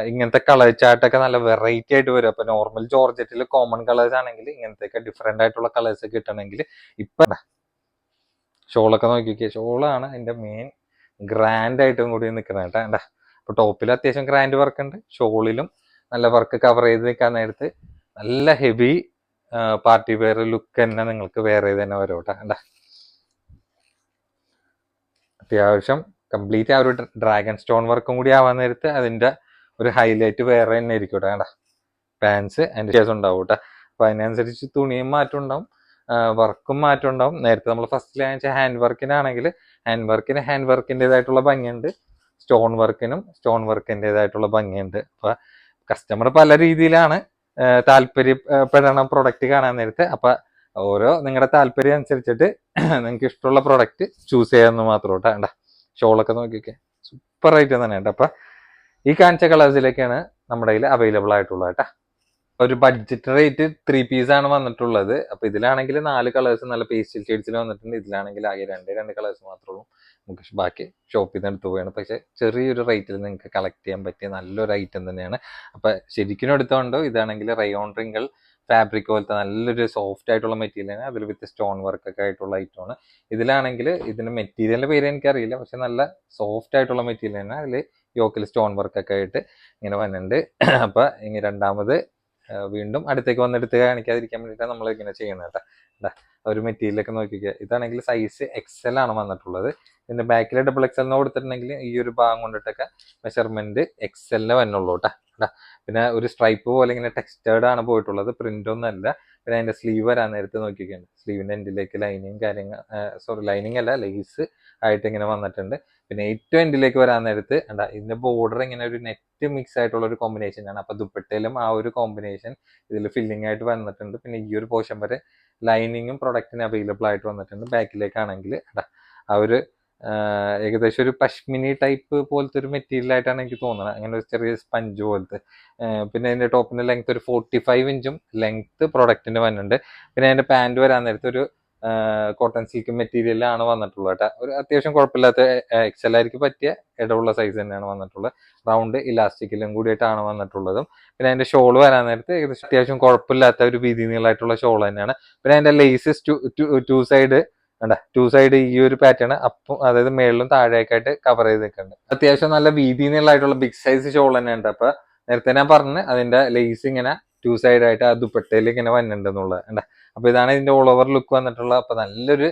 ഇങ്ങനത്തെ കളർ ചാർട്ടൊക്കെ നല്ല വെറൈറ്റി ആയിട്ട് വരും. അപ്പൊ നോർമൽ ജോർജറ്റിൽ കോമൺ കളേഴ്സ് ആണെങ്കിൽ ഇങ്ങനത്തെ ഡിഫറെന്റ് ആയിട്ടുള്ള കളേഴ്സ് കിട്ടണമെങ്കിൽ ഇപ്പൊ ഷോളൊക്കെ നോക്കിയൊക്കെ ഷോളാണ് അതിന്റെ മെയിൻ ഗ്രാൻഡ് ആയിട്ടും കൂടി നിൽക്കുന്നത് കേട്ടോ. എന്താ അപ്പൊ ടോപ്പിൽ അത്യാവശ്യം ഗ്രാൻഡ് വർക്ക് ഉണ്ട്, ഷോളിലും നല്ല വർക്ക് കവർ ചെയ്ത് നിൽക്കാൻ നേരത്ത് നല്ല ഹെവി പാർട്ടി വെയർ ലുക്ക് തന്നെ നിങ്ങൾക്ക് വെയർ ചെയ്ത് തന്നെ വരും കേട്ടോ. എന്താ അത്യാവശ്യം കംപ്ലീറ്റ് ആ ഒരു ഡ്രാഗൺ സ്റ്റോൺ വർക്കും കൂടി ആവാൻ നേരത്ത് അതിന്റെ ഒരു ഹൈലൈറ്റ് വേറെ തന്നെ ആയിരിക്കും കേട്ടോ. വേണ്ട പാൻസ് അതിന്റെ ശേഷം ഉണ്ടാവും കേട്ടോ. അപ്പൊ അതിനനുസരിച്ച് തുണിയും മാറ്റം ഉണ്ടാവും, വർക്കും മാറ്റം ഉണ്ടാവും. നേരത്തെ നമ്മൾ ഫസ്റ്റിൽ കാണിച്ച ഹാൻഡ് വർക്കിനാണെങ്കിൽ ഹാൻഡ് വർക്കിൻ്റെതായിട്ടുള്ള ഭംഗിയുണ്ട്, സ്റ്റോൺ വർക്കിൻ്റെതായിട്ടുള്ള ഭംഗിയുണ്ട്. അപ്പൊ കസ്റ്റമർ പല രീതിയിലാണ് താല്പര്യപ്പെടണം പ്രൊഡക്റ്റ് കാണാൻ നേരത്തെ. അപ്പൊ ഓരോ നിങ്ങളുടെ താല്പര്യം അനുസരിച്ചിട്ട് നിങ്ങൾക്ക് ഇഷ്ടമുള്ള പ്രൊഡക്റ്റ് ചൂസ് ചെയ്യാമെന്ന് മാത്രം കേട്ടോ. വേണ്ട ഷോളൊക്കെ നോക്കിയൊക്കെ സൂപ്പർ ആയിട്ട് തന്നെ ഉണ്ട്. അപ്പൊ ഈ കാണിച്ച കളേഴ്സിലേക്കാണ് നമ്മുടെ കയ്യിൽ അവൈലബിൾ ആയിട്ടുള്ളത് കേട്ടോ. ഒരു ബഡ്ജറ്റ് റേറ്റ് 3 പീസ് ആണ് വന്നിട്ടുള്ളത്. അപ്പൊ ഇതിലാണെങ്കിൽ 4 കളേഴ്സ് നല്ല പേസ്റ്റൽ ഷെയ്ഡ്സിൽ വന്നിട്ടുണ്ട്. ഇതിലാണെങ്കിൽ ആകെ രണ്ട് കളേഴ്സ് മാത്രമേ ഉള്ളൂ. നമുക്ക് ബാക്കി ഷോപ്പിൽ നിന്ന് എടുത്തു പോവുകയാണ്. പക്ഷെ ചെറിയൊരു റേറ്റിൽ നിങ്ങൾക്ക് കളക്ട് ചെയ്യാൻ പറ്റിയ നല്ലൊരു ഐറ്റം തന്നെയാണ്. അപ്പൊ ശരിക്കും എടുത്തോണ്ടോ ഇതാണെങ്കിൽ റയോൺ റിംഗിൾ ഫാബ്രിക് പോലത്തെ നല്ലൊരു സോഫ്റ്റ് ആയിട്ടുള്ള മെറ്റീരിയലാണ്. അതിൽ വിത്ത് സ്റ്റോൺ വർക്ക് ഒക്കെ ആയിട്ടുള്ള ഐറ്റമാണ്. ഇതിലാണെങ്കിൽ ഇതിന്റെ മെറ്റീരിയലിന്റെ പേര് എനിക്കറിയില്ല, പക്ഷെ നല്ല സോഫ്റ്റ് ആയിട്ടുള്ള മെറ്റീരിയൽ തന്നെ. അതിൽ യോക്കിൽ സ്റ്റോൺ വർക്ക് ഒക്കെ ആയിട്ട് ഇങ്ങനെ വന്നിട്ടുണ്ട്. അപ്പൊ ഇനി രണ്ടാമത് വീണ്ടും അടുത്തേക്ക് വന്നെടുത്ത് കാണിക്കാതിരിക്കാൻ വേണ്ടിയിട്ടാണ് നമ്മൾ ഇങ്ങനെ ചെയ്യുന്നത് കേട്ടോ. ഒരു മെറ്റീരിയലൊക്കെ നോക്കിക്കുക. ഇതാണെങ്കിൽ സൈസ് എക്സൽ ആണ് വന്നിട്ടുള്ളത്. ഇതിന്റെ ബാക്കിൽ ഡബിൾ എക്സലിന് കൊടുത്തിട്ടുണ്ടെങ്കിൽ ഈ ഒരു ഭാഗം കൊണ്ടിട്ടൊക്കെ മെഷർമെന്റ് എക്സലിന് വന്നുള്ളൂ കേട്ടോ. പിന്നെ ഒരു സ്ട്രൈപ്പ് പോലെ ഇങ്ങനെ ടെക്സ്റ്റേർഡ് ആണ് പോയിട്ടുള്ളത്, പ്രിന്റ് ഒന്നും അല്ല. പിന്നെ അതിന്റെ സ്ലീവ് വരാൻ നേരത്ത് നോക്കിയിട്ടുണ്ട്. സ്ലീവിന്റെ എൻഡിലേക്ക് ലൈനിങ് അല്ല ലേസ് ആയിട്ട് ഇങ്ങനെ വന്നിട്ടുണ്ട്. പിന്നെ ഏറ്റവും എൻഡിലേക്ക് വരാൻ നേരത്ത് ഇതിന്റെ ബോർഡർ ഇങ്ങനെ ഒരു നെറ്റ് മിക്സ് ആയിട്ടുള്ള ഒരു കോമ്പിനേഷൻ ആണ്. അപ്പൊ ദുപ്പട്ടയിലും ആ ഒരു കോമ്പിനേഷൻ ഇതിൽ ഫില്ലിംഗ് ആയിട്ട് വന്നിട്ടുണ്ട്. പിന്നെ ഈ ഒരു പോർഷൻ വരെ ലൈനിങ്ങും പ്രൊഡക്റ്റിന് അവൈലബിൾ ആയിട്ട് വന്നിട്ടുണ്ട്. ബാക്കിലേക്കാണെങ്കിൽ ആ ഒരു ഏകദേശം ഒരു പഷ്മിനി ടൈപ്പ് പോലത്തെ ഒരു മെറ്റീരിയൽ ആയിട്ടാണ് എനിക്ക് തോന്നുന്നത്. അങ്ങനെ ഒരു ചെറിയ സ്പഞ്ച് പോലത്തെ. പിന്നെ അതിന്റെ ടോപ്പിന്റെ ലെങ്ത് ഒരു 45 ഇഞ്ചും ലെങ്ത് പ്രൊഡക്റ്റിന് വന്നിട്ടുണ്ട്. പിന്നെ അതിന്റെ പാന്റ് വരാൻ നേരത്തെ ഒരു കോട്ടൺ സിൽക്ക് മെറ്റീരിയലാണ് വന്നിട്ടുള്ളത് കേട്ടോ. ഒരു അത്യാവശ്യം കുഴപ്പമില്ലാത്ത എക്സൽ ആയിരിക്കും പറ്റിയ ഇടമുള്ള സൈസ് തന്നെയാണ് വന്നിട്ടുള്ളത്. റൗണ്ട് ഇലാസ്റ്റിക്കിലും കൂടിയിട്ടാണ് വന്നിട്ടുള്ളതും. പിന്നെ അതിന്റെ ഷോൾ വരാൻ നേരത്തെ ഏകദേശം അത്യാവശ്യം കുഴപ്പമില്ലാത്ത ഒരു വീതി നീളമായിട്ടുള്ള ഷോൾ തന്നെയാണ്. പിന്നെ അതിന്റെ ലേസസ് ടു സൈഡ് ഈ ഒരു പാറ്റേൺ അപ്പം അതായത് മേളിലും താഴേക്കായിട്ട് കവർ ചെയ്ത് നിൽക്കുന്നുണ്ട്. അത്യാവശ്യം നല്ല വീതി നീളമായിട്ടുള്ള ബിഗ് സൈസ് ഷോൾ തന്നെ ഉണ്ട്. അപ്പൊ നേരത്തെ ഞാൻ പറഞ്ഞ് അതിന്റെ ലേസ് ഇങ്ങനെ 2 സൈഡ് ആയിട്ട് ആ ദുപ്പട്ടയിൽ ഇങ്ങനെ വന്നിട്ടുണ്ട് എന്നുള്ളത്. അപ്പൊ ഇതാണ് ഇതിന്റെ ഓൾ ഓവർ ലുക്ക് വന്നിട്ടുള്ളത്. അപ്പൊ നല്ലൊരു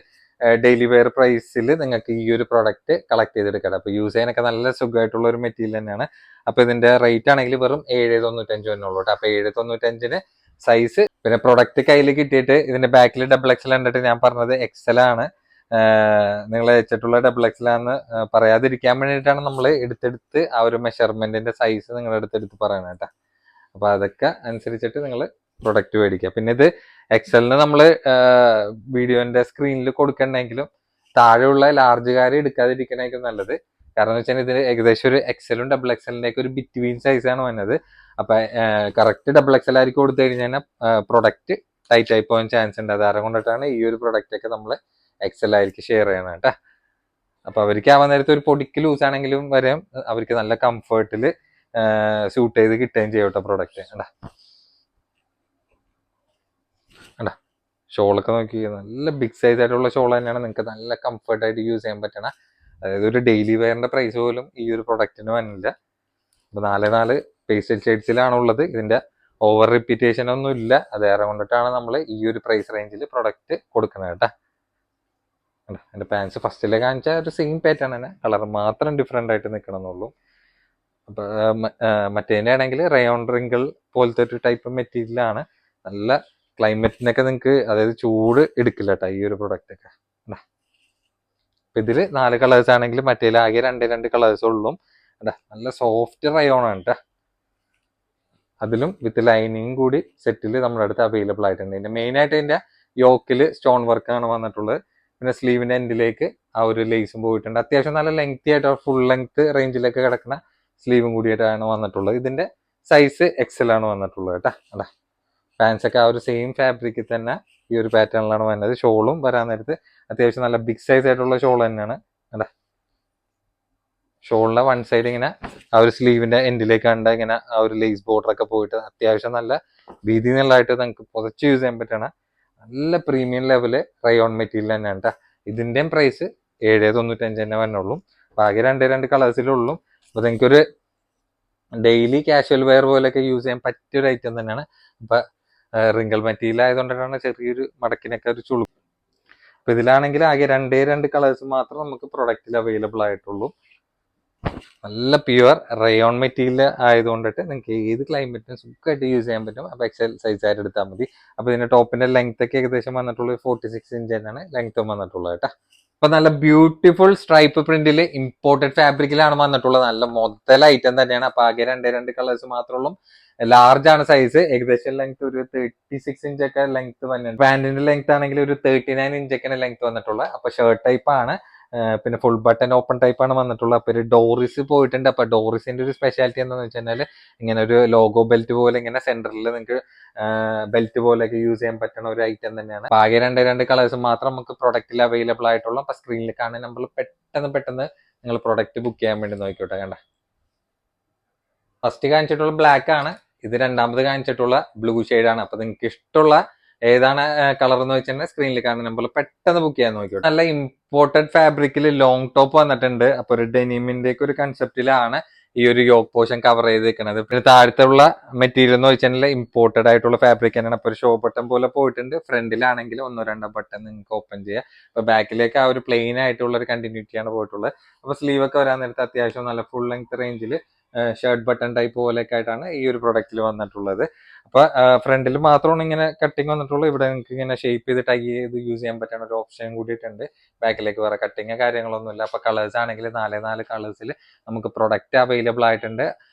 ഡെയിലി വെയർ പ്രൈസിൽ നിങ്ങൾക്ക് ഈ ഒരു പ്രൊഡക്റ്റ് കളക്ട് ചെയ്തെടുക്കാം. അപ്പൊ യൂസ് ചെയ്യാനൊക്കെ നല്ല സുഖമായിട്ടുള്ള ഒരു മെറ്റീരിയൽ തന്നെയാണ്. അപ്പൊ ഇതിന്റെ റേറ്റ് ആണെങ്കിൽ വെറും 795 തന്നെയുള്ളൂ. അപ്പൊ 795 സൈസ്. പിന്നെ പ്രൊഡക്റ്റ് കയ്യിൽ കിട്ടിയിട്ട് ഇതിന്റെ ബാക്കിൽ ഡബിൾ എക്സൽ കണ്ടിട്ട് ഞാൻ പറഞ്ഞത് എക്സൽ ആണ്, നിങ്ങൾ വെച്ചിട്ടുള്ള ഡബിൾ എക്സൽ ആണെന്ന് പറയാതിരിക്കാൻ വേണ്ടിയിട്ടാണ് നമ്മൾ എടുത്തെടുത്ത് ആ ഒരു മെഷർമെന്റിന്റെ സൈസ് നിങ്ങൾ എടുത്തെടുത്ത് പറയണം കേട്ടോ. അപ്പൊ അതൊക്കെ അനുസരിച്ചിട്ട് നിങ്ങൾ പ്രൊഡക്റ്റ് മേടിക്കുക. പിന്നെ ഇത് എക്സലിന് നമ്മൾ വീഡിയോന്റെ സ്ക്രീനിൽ കൊടുക്കണമെങ്കിലും താഴെയുള്ള ലാർജുകാർ എടുക്കാതിരിക്കണേക്കും നല്ലത്. കാരണം എന്ന് വെച്ചാൽ ഇതിന് ഏകദേശം ഒരു എക്സലും ഡബിൾ എക്സലിന്റെ ഒക്കെ ഒരു ബിറ്റ്വീൻ സൈസാണ് വന്നത്. അപ്പൊ കറക്റ്റ് ഡബിൾ എക്സൽ ആയിരിക്കും കൊടുത്തു കഴിഞ്ഞാൽ പ്രൊഡക്റ്റ് ടൈറ്റ് ആയി പോകാൻ ചാൻസ് ഉണ്ട്. അതാരം കൊണ്ടിട്ടാണ് ഈ ഒരു പ്രൊഡക്റ്റ് ഒക്കെ നമ്മൾ എക്സൽ ആയിരിക്കും ഷെയർ ചെയ്യണം കേട്ടോ. അപ്പൊ അവർക്ക് ആവാൻ നേരത്തെ ഒരു പൊടിക്ക് ലൂസ് ആണെങ്കിലും വരെയും അവർക്ക് നല്ല കംഫർട്ടിൽ സ്യൂട്ട് ചെയ്ത് കിട്ടുകയും ചെയ്യും കേട്ടോ പ്രൊഡക്റ്റ്. ഷോളൊക്കെ നോക്കി നല്ല ബിഗ് സൈസ് ആയിട്ടുള്ള ഷോൾ തന്നെയാണ്. നിങ്ങൾക്ക് നല്ല കംഫർട്ടായിട്ട് യൂസ് ചെയ്യാൻ പറ്റണ, അതായത് ഒരു ഡെയിലി വെയറിന്റെ പ്രൈസ് പോലും ഈ ഒരു പ്രൊഡക്റ്റിന് വന്നില്ല. അപ്പൊ 4 പേസ്റ്റൽ ഷെയ്ഡ്സിലാണുള്ളത്. ഇതിന്റെ ഓവർ റിപ്പീറ്റേഷൻ ഒന്നും ഇല്ല. അതേറെ കൊണ്ടിട്ടാണ് നമ്മൾ ഈ ഒരു പ്രൈസ് റേഞ്ചിൽ പ്രൊഡക്റ്റ് കൊടുക്കുന്നത് കേട്ടോ. എന്റെ പാൻസ് ഫസ്റ്റിലെ കാണിച്ച ഒരു സെയിം പാറ്റേൺ തന്നെ, കളർ മാത്രം ഡിഫറെന്റ് ആയിട്ട് നിൽക്കണമെന്നുള്ളൂ. അപ്പൊ മറ്റേതിന്റെ ആണെങ്കിൽ റയോൺ റിങ്കിൾ പോലത്തെ ഒരു ടൈപ്പ് മെറ്റീരിയലാണ്. നല്ല ക്ലൈമറ്റിനൊക്കെ നിങ്ങൾക്ക് അതായത് ചൂട് എടുക്കില്ല കേട്ടോ ഈ ഒരു പ്രൊഡക്റ്റ് ഒക്കെ. അപ്പൊ ഇതില് 4 കളേഴ്സ് ആണെങ്കിൽ മറ്റേതിൽ ആകെ രണ്ട് കളേഴ്സ് ഉള്ളൂ. നല്ല സോഫ്റ്റ് റയോൺ ആണ് കേട്ടോ. അതിലും വിത്ത് ലൈനിങ് കൂടി സെറ്റിൽ നമ്മുടെ അടുത്ത് അവൈലബിൾ ആയിട്ടുണ്ട്. ഇതിന്റെ മെയിൻ ആയിട്ട് ഇതിന്റെ യോക്കിൽ സ്റ്റോൺ വർക്ക് ആണ് വന്നിട്ടുള്ളത്. പിന്നെ സ്ലീവിന്റെ എൻഡിലേക്ക് ആ ഒരു ലേസും പോയിട്ടുണ്ട്. അത്യാവശ്യം നല്ല ലെങ്തി ആയിട്ട് ഫുൾ ലെങ്ത് റേഞ്ചിലൊക്കെ കിടക്കുന്ന സ്ലീവും കൂടിയിട്ടാണ് വന്നിട്ടുള്ളത്. ഇതിന്റെ സൈസ് എക്സൽ ആണ് വന്നിട്ടുള്ളത് കേട്ടോ. പാൻസ് ഒക്കെ ആ ഒരു സെയിം ഫാബ്രിക്കിൽ തന്നെ ഈ ഒരു പാറ്റേണിലാണ് വന്നത്. ഷോളും വരാൻ നേരത്ത് അത്യാവശ്യം നല്ല ബിഗ് സൈസ് ആയിട്ടുള്ള ഷോൾ തന്നെയാണ്. ഷോളിന്റെ വൺ സൈഡ് ഇങ്ങനെ ആ ഒരു സ്ലീവിന്റെ എൻഡിലേക്ക് കണ്ട ഇങ്ങനെ ആ ഒരു ലേസ് ബോർഡർ ഒക്കെ പോയിട്ട് അത്യാവശ്യം നല്ല വീതി നല്ലതായിട്ട് നമുക്ക് പുതച്ച് യൂസ് ചെയ്യാൻ പറ്റണ നല്ല പ്രീമിയം ലെവല് റയോൺ മെറ്റീരിയൽ തന്നെയാണ് കേട്ടോ. ഇതിന്റെയും പ്രൈസ് 795 തന്നെ വന്നുള്ളൂ. ബാക്കി രണ്ട് കളേഴ്സിലുള്ളൂ. അപ്പൊ നിങ്ങൾക്കൊരു ഡെയിലി കാഷ്വൽ വെയർ പോലെയൊക്കെ യൂസ് ചെയ്യാൻ പറ്റിയ ഒരു ഐറ്റം തന്നെയാണ്. അപ്പൊ റിങ്കിൾ മെറ്റീരിയൽ ആയതുകൊണ്ടാണ് ചെറിയൊരു മടക്കിനൊക്കെ ഒരു ചുളു. അപ്പൊ ഇതിലാണെങ്കിൽ ആകെ രണ്ട് കളേഴ്സ് മാത്രം നമുക്ക് പ്രൊഡക്റ്റിൽ അവൈലബിൾ ആയിട്ടുള്ളൂ. നല്ല പ്യുവർ റയോൺ മെറ്റീരിയൽ ആയതുകൊണ്ടിട്ട് നിങ്ങൾക്ക് ഏത് ക്ലൈമറ്റിനും സുഖമായിട്ട് യൂസ് ചെയ്യാൻ പറ്റും. അപ്പൊ എക്സൽ സൈസ് ആയിട്ട് എടുത്താൽ മതി. അപ്പൊ ഇതിന്റെ ടോപ്പിന്റെ ലെങ്ത് ഒക്കെ ഏകദേശം വന്നിട്ടുള്ളത് 46 ഇഞ്ച് തന്നെയാണ് ലെങ്ത്തും വന്നിട്ടുള്ളത് കേട്ടോ. അപ്പൊ നല്ല ബ്യൂട്ടിഫുൾ സ്ട്രൈപ്പ് പ്രിന്റിൽ ഇമ്പോർട്ടഡ് ഫാബ്രിക്കിലാണ് വന്നിട്ടുള്ളത്. നല്ല മൊത്തൽ ഐറ്റം തന്നെയാണ്. അപ്പൊ ആകെ രണ്ട് കളേഴ്സ് മാത്രമുള്ളൂ. ലാർജ് ആണ് സൈസ്. ഏകദേശം ലെങ്ത് ഒരു 36 ഇഞ്ചൊക്കെ ലെങ്ത് വന്നിട്ടുണ്ട്. പാന്റിന്റെ ലെങ്ത് ആണെങ്കിൽ ഒരു 39 ഇഞ്ചൊക്കെയാണ് ലെങ്ത് വന്നിട്ടുള്ളത്. അപ്പൊ ഷർട്ട് ടൈപ്പ് ആണ്. പിന്നെ ഫുൾ ബട്ടൺ ഓപ്പൺ ടൈപ്പ് ആണ് വന്നിട്ടുള്ളത്. അപ്പൊ ഒരു ഡോറിസ് പോയിട്ടുണ്ട്. അപ്പൊ ഡോറിസിന്റെ ഒരു സ്പെഷ്യാലിറ്റി എന്താണെന്ന് വെച്ച് കഴിഞ്ഞാൽ ഇങ്ങനെ ഒരു ലോഗോ ബെൽറ്റ് പോലെ ഇങ്ങനെ സെന്ററിൽ നിങ്ങൾക്ക് ബെൽറ്റ് പോലെയൊക്കെ യൂസ് ചെയ്യാൻ പറ്റുന്ന ഒരു ഐറ്റം തന്നെയാണ്. ആകെ രണ്ട് കളേഴ്സ് മാത്രം നമുക്ക് പ്രൊഡക്റ്റിൽ അവൈലബിൾ ആയിട്ടുള്ളൂ. അപ്പൊ സ്ക്രീനിൽ കാണുന്ന നമ്പർ പെട്ടെന്ന് നിങ്ങൾ പ്രൊഡക്റ്റ് ബുക്ക് ചെയ്യാൻ വേണ്ടി നോക്കിക്കോട്ടെ. കണ്ട ഫസ്റ്റ് കാണിച്ചിട്ടുള്ള ബ്ലാക്ക് ആണ്. ഇത് രണ്ടാമത് കാണിച്ചിട്ടുള്ള ബ്ലൂ ആണ്. അപ്പൊ നിങ്ങൾക്ക് ഇഷ്ടമുള്ള ഏതാണ് കളർ എന്ന് വെച്ചാൽ സ്ക്രീനിൽ കാണുന്ന നമ്പറിൽ പെട്ടെന്ന് ബുക്ക് ചെയ്യാൻ നോക്കിയോ. നല്ല ഇമ്പോർട്ടഡ് ഫാബ്രിക്കിൽ ലോങ് ടോപ്പ് വന്നിട്ടുണ്ട്. അപ്പൊ ഒരു ഡെനിമിന്റെ ഒക്കെ ഒരു കൺസെപ്റ്റിലാണ് ഈ ഒരു യോക്ക് പോർഷൻ കവർ ചെയ്ത് വെക്കുന്നത്. പിന്നെ താഴത്തുള്ള മെറ്റീരിയൽ എന്ന് വെച്ചാൽ ഇമ്പോർട്ടഡ് ആയിട്ടുള്ള ഫാബ്രിക് തന്നെയാണ്. അപ്പൊ ഒരു ഷോ ബട്ടൺ പോലെ പോയിട്ടുണ്ട്. ഫ്രണ്ടിലാണെങ്കിൽ 1-2 ബട്ടൺ നിങ്ങൾക്ക് ഓപ്പൺ ചെയ്യാം. അപ്പൊ ബാക്കിലേക്ക് ആ ഒരു പ്ലെയിൻ ആയിട്ടുള്ള ഒരു കണ്ടിന്യൂറ്റിയാണ് പോയിട്ടുള്ളത്. അപ്പൊ സ്ലീവ് ഒക്കെ വരാൻ നേരത്തെ അത്യാവശ്യം നല്ല ഫുൾ ലെങ്ത് റേഞ്ചിൽ ഷർട്ട് ബട്ടൺ ടൈപ്പ് പോലെയൊക്കെ ആയിട്ടാണ് ഈ ഒരു പ്രൊഡക്റ്റിൽ വന്നിട്ടുള്ളത്. അപ്പൊ ഫ്രണ്ടിൽ മാത്രമാണ് ഇങ്ങനെ കട്ടിങ് വന്നിട്ടുള്ളത്. ഇവിടെ നിങ്ങൾക്ക് ഇങ്ങനെ ഷേപ്പ് ചെയ്ത് ടൈ ചെയ്ത് യൂസ് ചെയ്യാൻ പറ്റുന്ന ഒരു ഓപ്ഷൻ കൂടിയിട്ടുണ്ട്. ബാക്കിലേക്ക് വേറെ കട്ടിങ് കാര്യങ്ങളൊന്നുമില്ല. അപ്പൊ കളേഴ്സ് ആണെങ്കിൽ 4 കളേഴ്സിൽ നമുക്ക് പ്രൊഡക്റ്റ് അവൈലബിൾ ആയിട്ടുണ്ട്.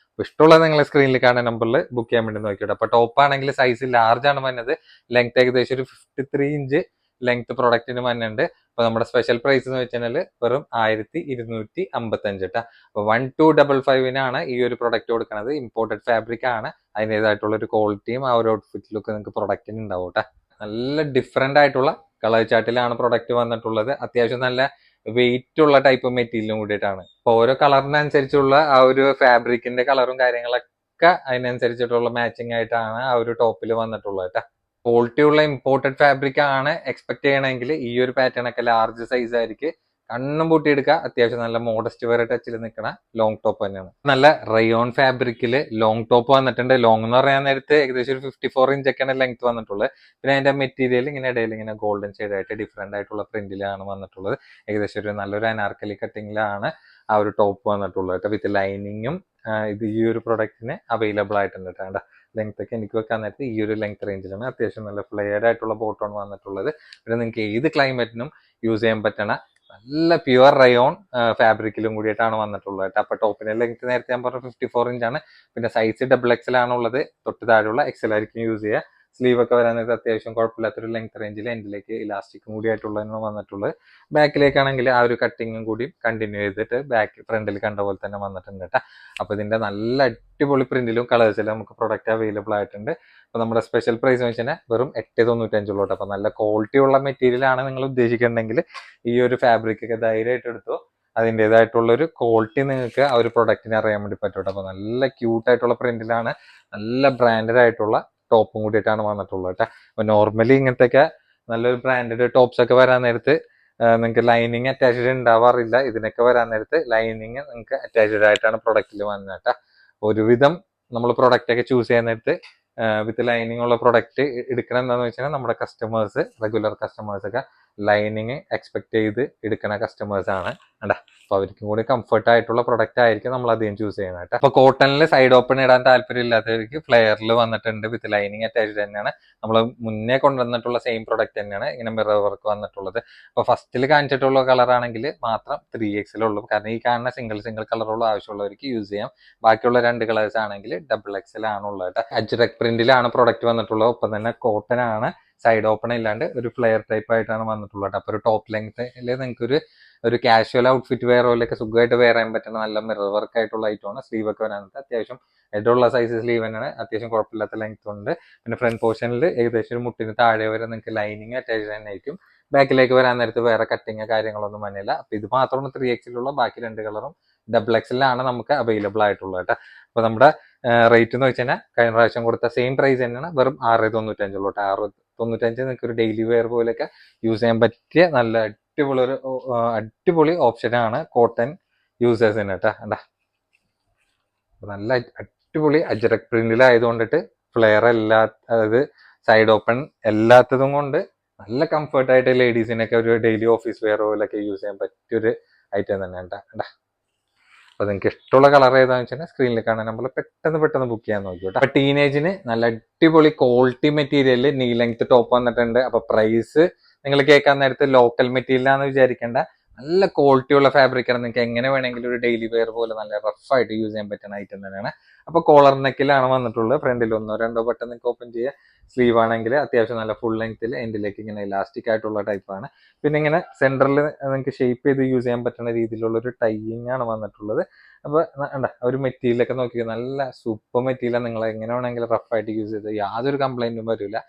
ഇഷ്ടമുള്ളത് നിങ്ങൾ സ്ക്രീനിൽ കാണുന്ന നമ്പറിൽ ബുക്ക് ചെയ്യാൻ വേണ്ടി നോക്കിയിട്ട്. അപ്പൊ ടോപ്പ് ആണെങ്കിൽ സൈസ് ലാർജ് ആണ് വന്നത്. ലെങ്ത് ഏകദേശം ഒരു 53 ഇഞ്ച് ലെങ്ത് പ്രൊഡക്റ്റിന് വന്നിട്ടുണ്ട്. അപ്പൊ നമ്മുടെ സ്പെഷ്യൽ പ്രൈസ് എന്ന് വെച്ചാൽ വെറും 1255 കേട്ടോ. അപ്പൊ 1255 ഈ ഒരു പ്രൊഡക്റ്റ് കൊടുക്കുന്നത്. ഇമ്പോർട്ടഡ് ഫാബ്രിക് ആണ്. അതിൻ്റെതായിട്ടുള്ള ഒരു ക്വാളിറ്റിയും ആ ഒരു ഔട്ട്ഫിറ്റിലൊക്കെ നിങ്ങൾക്ക് പ്രൊഡക്റ്റിന് ഉണ്ടാവും കേട്ടോ. നല്ല ഡിഫറെന്റ് ആയിട്ടുള്ള കളർ ചാർട്ടിലാണ് പ്രൊഡക്റ്റ് വന്നിട്ടുള്ളത്. അത്യാവശ്യം നല്ല വെയിറ്റ് ഉള്ള ടൈപ്പ് മെറ്റീരിയലും കൂടിയിട്ടാണ്. അപ്പൊ ഓരോ കളറിനനുസരിച്ചുള്ള ആ ഒരു ഫാബ്രിക്കിന്റെ കളറും കാര്യങ്ങളൊക്കെ അതിനനുസരിച്ചിട്ടുള്ള മാച്ചിങ് ആയിട്ടാണ് ആ ഒരു ടോപ്പിൽ വന്നിട്ടുള്ളത് കേട്ടോ. ക്വാളിറ്റി ഉള്ള ഇമ്പോർട്ടഡ് ഫാബ്രിക് ആണ് എക്സ്പെക്ട് ചെയ്യണമെങ്കിൽ ഈ ഒരു പാറ്റേൺ ഒക്കെ ലാർജ് സൈസ് ആയിരിക്കും. കണ്ണും പൂട്ടിയെടുക്കുക. അത്യാവശ്യം നല്ല മോഡസ്റ്റ് വെയർ ടച്ചിൽ നിൽക്കുന്ന ലോങ് ടോപ്പ് തന്നെയാണ്. നല്ല റയോൺ ഫാബ്രിക്കില് ലോങ് ടോപ്പ് വന്നിട്ടുണ്ട്. ലോങ് എന്ന് പറയാൻ നേരത്ത് ഏകദേശം ഒരു 54 ഇഞ്ചൊക്കെയാണ് ലെങ്ത് വന്നിട്ടുള്ളത്. പിന്നെ അതിന്റെ മെറ്റീരിയൽ ഇങ്ങനെ ഇടയിൽ ഇങ്ങനെ ഗോൾഡൻ ഷെയ്ഡ് ആയിട്ട് ഡിഫറെന്റ് ആയിട്ടുള്ള പ്രിന്റിലാണ് വന്നിട്ടുള്ളത്. ഏകദേശം ഒരു നല്ലൊരു അനാർക്കലി കട്ടിങ്ങിലാണ് ആ ഒരു ടോപ്പ് വന്നിട്ടുള്ളത്. വിത്ത് ലൈനിങ്ങും ഇത് ഈ ഒരു പ്രൊഡക്റ്റിന് അവൈലബിൾ ആയിട്ടുണ്ട് കേട്ടോ. ലെങ്ത് ഒക്കെ എനിക്ക് വെക്കാൻ നേരത്ത് ഈ ഒരു ലെങ്ത് റേഞ്ചിലാണ്. അത്യാവശ്യം നല്ല ഫ്ലെയർഡ് ആയിട്ടുള്ള ബോട്ടമാണ് വന്നിട്ടുള്ളത്. പിന്നെ നിങ്ങൾക്ക് ഏത് ക്ലൈമറ്റിനും യൂസ് ചെയ്യാൻ പറ്റണ നല്ല പ്യുവർ റയോൺ ഫാബ്രിക്കിലും കൂടിയിട്ടാണ് വന്നിട്ടുള്ളത്. അപ്പൊ ടോപ്പിന്റെ ലെങ്ത് നേരത്തെ ഞാൻ പറഞ്ഞ 54 ഇഞ്ചാണ്. പിന്നെ സൈസ് XXL ആണുള്ളത്. തൊട്ട് താഴെയുള്ള XL ആയിരിക്കും യൂസ് ചെയ്യുക. സ്ലീവ് ഒക്കെ വരാൻ നേരത്തെ അത്യാവശ്യം കുഴപ്പമില്ലാത്തൊരു ലെങ്ത് റേഞ്ചിൽ എൻഡിലേക്ക് ഇലാസ്റ്റിക്കും കൂടി ആയിട്ടുള്ളതാണ് വന്നിട്ടുള്ളത്. ബാക്കിലേക്കാണെങ്കിൽ ആ ഒരു കട്ടിങ്ങും കൂടി കണ്ടിന്യൂ ചെയ്തിട്ട് ഫ്രണ്ടിൽ കണ്ട പോലെ തന്നെ വന്നിട്ടുണ്ട് കേട്ടോ. അപ്പൊ ഇതിന്റെ നല്ല അടിപൊളി പ്രിന്റിലും കളേഴ്സിലും നമുക്ക് പ്രൊഡക്റ്റ് അവൈലബിൾ ആയിട്ടുണ്ട്. അപ്പൊ നമ്മുടെ സ്പെഷ്യൽ പ്രൈസ് എന്ന് വെച്ചാൽ വെറും 895 അപ്പൊ നല്ല ക്വാളിറ്റി ഉള്ള മെറ്റീരിയൽ ആണ് നിങ്ങൾ ഉദ്ദേശിക്കുന്നുണ്ടെങ്കിൽ ഈ ഒരു ഫാബ്രിക് ഒക്കെ ധൈര്യമായിട്ട് എടുത്തു. അതിൻ്റെതായിട്ടുള്ള ഒരു ക്വാളിറ്റി നിങ്ങൾക്ക് ആ ഒരു പ്രൊഡക്റ്റിനെ അറിയാൻ വേണ്ടി പറ്റും. അപ്പൊ നല്ല ക്യൂട്ട് ആയിട്ടുള്ള പ്രിന്റിലാണ് നല്ല ബ്രാൻഡഡ് ആയിട്ടുള്ള ടോപ്പും കൂടിയിട്ടാണ് വന്നിട്ടുള്ളത് കേട്ടോ. അപ്പൊ നോർമലി ഇങ്ങനത്തെ നല്ലൊരു ബ്രാൻഡഡ് ടോപ്സ് ഒക്കെ വരാൻ നേരത്ത് നിങ്ങൾക്ക് ലൈനിങ് അറ്റാച്ച്ഡ് ഉണ്ടാവാറില്ല. ഇതിനൊക്കെ വരാൻ നേരത്ത് ലൈനിങ് നിങ്ങൾക്ക് അറ്റാച്ച്ഡ് ആയിട്ടാണ് പ്രൊഡക്റ്റിൽ വന്നത് കേട്ടോ. ഒരുവിധം നമ്മൾ പ്രൊഡക്റ്റ് ഒക്കെ ചൂസ് ചെയ്യാൻ നേരത്ത് വിത്ത് ലൈനിങ് ഉള്ള പ്രൊഡക്റ്റ് എടുക്കണം എന്താണെന്ന് വെച്ചാൽ നമ്മുടെ കസ്റ്റമേഴ്സ് റെഗുലർ കസ്റ്റമേഴ്സ് ഒക്കെ ലൈനിങ് എക്സ്പെക്ട് ചെയ്ത് എടുക്കുന്ന കസ്റ്റമേഴ്സ് ആണ് കേട്ടോ. അപ്പൊ അവർക്കും കൂടി കംഫർട്ട് ആയിട്ടുള്ള പ്രൊഡക്റ്റ് ആയിരിക്കും നമ്മൾ അധികം ചൂസ് ചെയ്യുന്നത് കേട്ടോ. അപ്പൊ കോട്ടണിൽ സൈഡ് ഓപ്പൺ ഇടാൻ താല്പര്യം ഇല്ലാത്തവർക്ക് ഫ്ലെയറിൽ വന്നിട്ടുണ്ട്. വിത്ത് ലൈനിങ് അറ്റാച്ച്ഡ് തന്നെയാണ്. നമ്മൾ മുന്നേ കൊണ്ടുവന്നിട്ടുള്ള സെയിം പ്രൊഡക്റ്റ് തന്നെയാണ് ഇങ്ങനെ മിറർ വർക്ക് വന്നിട്ടുള്ളത്. അപ്പൊ ഫസ്റ്റിൽ കാണിച്ചിട്ടുള്ള കളർ ആണെങ്കിൽ മാത്രം 3XL ഉള്ളൂ. കാരണം ഈ കാണുന്ന സിംഗിൾ കളറുള്ള ആവശ്യമുള്ളവർക്ക് യൂസ് ചെയ്യാം. ബാക്കിയുള്ള 2 കളേഴ്സ് ആണെങ്കിൽ XXL ആണുള്ളത് കേട്ടോ. അജ്രക് പ്രിന്റിലാണ് പ്രൊഡക്റ്റ് വന്നിട്ടുള്ളത്. ഒപ്പം തന്നെ കോട്ടൺ ആണ്. സൈഡ് ഓപ്പൺ ഇല്ലാണ്ട് ഒരു ഫ്ലെയർ ടൈപ്പ് ആയിട്ടാണ് വന്നിട്ടുള്ളത്. അപ്പൊ ഒരു ടോപ്പ് ലെങ്ത്തിൽ നിങ്ങൾക്ക് ഒരു കാഷ്വൽ ഔട്ട്ഫിറ്റ് വെയർ പോലെയൊക്കെ സുഖമായിട്ട് വെയർ ചെയ്യാൻ പറ്റുന്ന നല്ല മിറർ വർക്ക് ആയിട്ടുള്ള ഐറ്റമാണ്. സ്ലീവ് ഒക്കെ വരാനായിട്ട് അത്യാവശ്യം ഇടമുള്ള സൈസ് സ്ലീവ് തന്നെയാണ്. അത്യാവശ്യം കുഴപ്പമില്ലാത്ത ലെങ്ത് ഉണ്ട്. പിന്നെ ഫ്രണ്ട് പോർഷനിൽ ഏകദേശം ഒരു മുട്ടിന് താഴെ വരെ നിങ്ങൾക്ക് ലൈനിങ് അറ്റാച്ച് തന്നെ ആയിരിക്കും. ബാക്കിലേക്ക് വരാൻ നേരത്ത് വേറെ കട്ടിങ് കാര്യങ്ങളൊന്നും വന്നില്ല. അപ്പൊ ഇത് മാത്രമാണ് 3Xലുള്ള, ബാക്കി 2 കളറും XXL നമുക്ക് അവൈലബിൾ ആയിട്ടുള്ളത് കേട്ടോ. അപ്പൊ നമ്മുടെ റേറ്റ് എന്ന് വെച്ചാൽ കഴിഞ്ഞ പ്രാവശ്യം കൊടുത്ത സെയിം പ്രൈസ് തന്നെയാണ്, വെറും 695 ഉള്ളൂ. 695 നിങ്ങൾക്ക് ഒരു ഡെയിലി വെയർ പോലെയൊക്കെ യൂസ് ചെയ്യാൻ പറ്റിയ നല്ല അടിപൊളി ഓപ്ഷനാണ് കോട്ടൺ യൂസേഴ്സിന് കേട്ടോ. എന്താ നല്ല അടിപൊളി അജറക് പ്രിന്റിലായതുകൊണ്ടിട്ട് ഫ്ലെയർ അതായത് സൈഡ് ഓപ്പൺ എല്ലാത്തതും കൊണ്ട് നല്ല കംഫർട്ടായിട്ട് ലേഡീസിനൊക്കെ ഒരു ഡെയിലി ഓഫീസ് വെയർ പോലൊക്കെ യൂസ് ചെയ്യാൻ പറ്റിയൊരു ഐറ്റം തന്നെ ഉണ്ടാ. അപ്പൊ നിങ്ങൾക്ക് ഇഷ്ടമുള്ള കളർ ഏതാണെന്ന് വെച്ചാൽ സ്ക്രീനിൽ കാണാൻ നമ്മൾ പെട്ടെന്ന് ബുക്ക് ചെയ്യാൻ നോക്കിയോട്ടെ. അപ്പൊ ടീനേജിന് നല്ല അടിപൊളി ക്വാളിറ്റി മെറ്റീരിയൽ നീ ലെങ്ത് ടോപ്പ് വന്നിട്ടുണ്ട്. അപ്പൊ പ്രൈസ് നിങ്ങൾ കേൾക്കാൻ നേരത്ത് ലോക്കൽ മെറ്റീരിയൽ ആണെന്ന് വിചാരിക്കേണ്ട, നല്ല ക്വാളിറ്റി ഉള്ള ഫാബ്രിക് ആണ്. നിങ്ങൾക്ക് എങ്ങനെ വേണമെങ്കിലും ഒരു ഡെയിലി വെയർ പോലെ നല്ല റഫായിട്ട് യൂസ് ചെയ്യാൻ പറ്റുന്ന ഐറ്റം തന്നെയാണ്. അപ്പൊ കോളർ നെക്കിലാണ് വന്നിട്ടുള്ളത്. ഫ്രണ്ടിൽ 1-2 ബട്ടൺ നിങ്ങൾക്ക് ഓപ്പൺ ചെയ്യുക. സ്ലീവ് ആണെങ്കിൽ അത്യാവശ്യം നല്ല ഫുൾ ലെങ്ത്തിൽ എൻഡിലേക്ക് ഇങ്ങനെ ഇലാസ്റ്റിക് ആയിട്ടുള്ള ടൈപ്പാണ്. പിന്നെ ഇങ്ങനെ സെന്ററിൽ നിങ്ങൾക്ക് ഷേപ്പ് ചെയ്ത് യൂസ് ചെയ്യാൻ പറ്റുന്ന രീതിയിലുള്ള ഒരു ടൈയിങ് ആണ് വന്നിട്ടുള്ളത്. അപ്പൊ ഒരു മെറ്റീരിയലൊക്കെ നോക്കിയാൽ നല്ല സൂപ്പർ മെറ്റീരിയൽ, നിങ്ങൾ എങ്ങനെ വേണമെങ്കിലും റഫായിട്ട് യൂസ് ചെയ്ത് യാതൊരു കംപ്ലൈന്റും വരില്ല.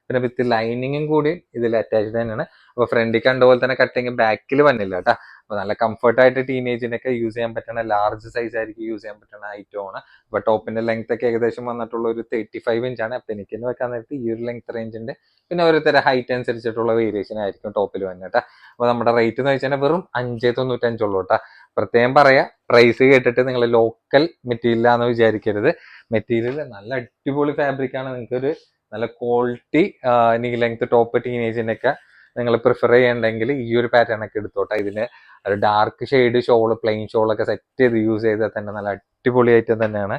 പിന്നെ വിത്ത് ലൈനിങ്ങും കൂടി ഇതിൽ അറ്റാച്ച്ഡ് തന്നെയാണ്. അപ്പൊ ഫ്രണ്ടിൽ കണ്ട പോലെ തന്നെ കട്ടിങ് ബാക്കിൽ വന്നില്ല കേട്ടോ. അപ്പൊ നല്ല കംഫർട്ടായിട്ട് ടീനേജിനൊക്കെ യൂസ് ചെയ്യാൻ പറ്റുന്ന ലാർജ് സൈസ് ആയിരിക്കും യൂസ് ചെയ്യാൻ പറ്റുന്ന ഐറ്റമാണ്. അപ്പൊ ടോപ്പിന്റെ ലെങ്ത് ഒക്കെ ഏകദേശം വന്നിട്ടുള്ള ഒരു 35 ഇഞ്ചാണ്. അപ്പൊ എനിക്ക് വെക്കാൻ നേരത്ത് ഈ ഒരു ലെങ്ത് റേഞ്ചിന്റെ പിന്നെ ഓരോരുത്തരുടെ ഹൈറ്റ് അനുസരിച്ചിട്ടുള്ള വേരിയേഷൻ ആയിരിക്കും ടോപ്പിൽ വന്നിട്ട്. അപ്പൊ നമ്മുടെ റേറ്റ് എന്ന് വെച്ചാൽ വെറും 595 ഉള്ളൂ കേട്ടോ. പ്രത്യേകം പറയാ, പ്രൈസ് കേട്ടിട്ട് നിങ്ങൾ ലോക്കൽ മെറ്റീരിയൽ ആണെന്ന് വിചാരിക്കരുത്. മെറ്റീരിയൽ നല്ല അടിപൊളി ഫാബ്രിക് ആണ്. നിങ്ങൾക്ക് ഒരു നല്ല ക്വാളിറ്റി നീ ലെങ്ത് ടോപ്പ് ടീനേജിനൊക്കെ നിങ്ങൾ പ്രിഫർ ചെയ്യണമെങ്കിൽ ഈ ഒരു പാറ്റേൺ ഒക്കെ എടുത്തോട്ടെ. ഇതിന് ഒരു ഡാർക്ക് ഷെയ്ഡ് ഷോള്, പ്ലെയിൻ ഷോളൊക്കെ സെറ്റ് ചെയ്ത് യൂസ് ചെയ്താൽ തന്നെ നല്ല അടിപൊളി ഐറ്റം തന്നെയാണ്.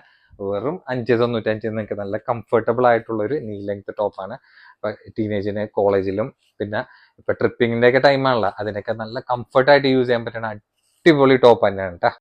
വെറും 595 നിങ്ങൾക്ക് നല്ല കംഫർട്ടബിൾ ആയിട്ടുള്ള ഒരു നീ ലെങ്ത് ടോപ്പാണ്. ഇപ്പൊ ടീനേജിന് കോളേജിലും പിന്നെ ഇപ്പൊ ട്രിപ്പിങ്ങിന്റെ ഒക്കെ ടൈമാണല്ലോ, അതിനൊക്കെ നല്ല കംഫർട്ടായിട്ട് യൂസ് ചെയ്യാൻ പറ്റുന്ന അടിപൊളി ടോപ്പ് തന്നെയാണ് കേട്ടോ.